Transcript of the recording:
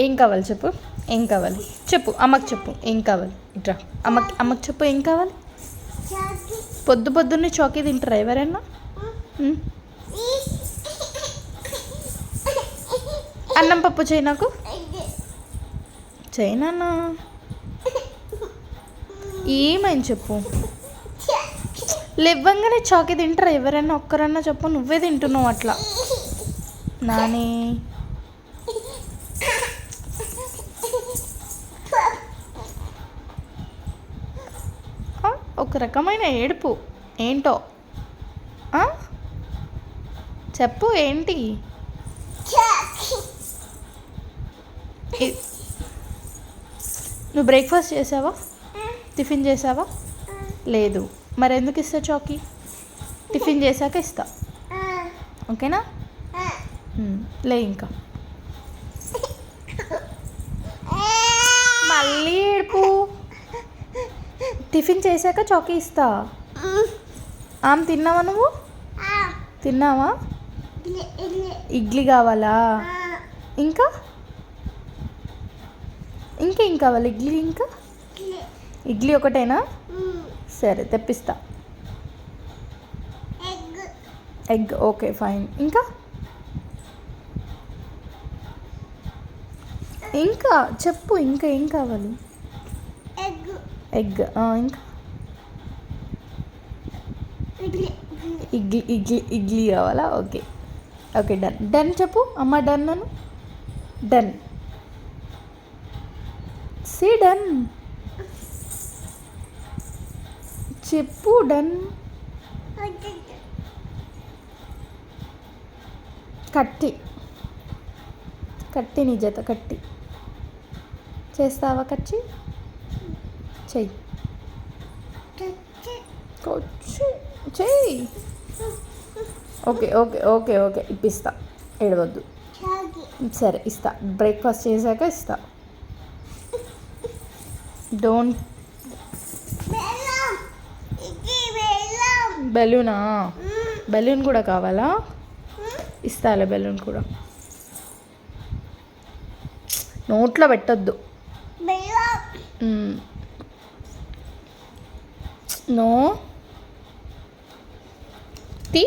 ఏం కావాలి చెప్పు, ఏం కావాలి చెప్పు, అమ్మకి చెప్పు ఏం కావాలి. ఇట్రా అమ్మకి చెప్పు ఏం కావాలి. పొద్దున్నే చాకీ తింటారా ఎవరైనా? అన్నం పప్పు చేయి నాకు, చేయనా? ఏమైంది చెప్పు. లేవ్వంగానే చాకీ తింటారా ఎవరైనా ఒక్కరన్నా చెప్పు. నువ్వే తింటున్నావు అట్లా. నాని ఒక రకమైన ఏడుపు ఏంటో చెప్పు ఏంటి. నువ్వు బ్రేక్ఫాస్ట్ చేసావా, టిఫిన్ చేసావా? లేదు. మరి ఎందుకు ఇస్తా చాకీ? టిఫిన్ చేశాక ఇస్తా, ఓకేనా? లే ఇంకా మళ్ళీ ఏడుపు. టిఫిన్ చేశాక చాకీ ఇస్తా. తిన్నావా నువ్వు? తిన్నావా? ఇడ్లీ కావాలా? ఇంకా ఇంకేం కావాలి? ఇంకా ఇడ్లీ ఒకటేనా? సరే తెప్పిస్తా. Egg okay fine. ఇంకా చెప్పు, ఇంకా ఏం కావాలి? ఎగ్ ఇంకా ఇడ్లీ కావాలా? ఓకే డన్ చెప్పు. అమ్మ డన్ అను. డన్ సే డన్ చెప్పు. డన్. కట్టి నీ జత కట్టి చేస్తావా? కచ్చి చెయ్యి, చెయ్యి. ఓకే ఇప్పిస్తా, ఏడవద్దు. సరే ఇస్తా, బ్రేక్ఫాస్ట్ చేశాక ఇస్తా. డోంట్. బెలూన్ కూడా కావాలా? ఇస్తాలే బెలూన్ కూడా. నోట్లో పెట్టొద్దు. నో తీ.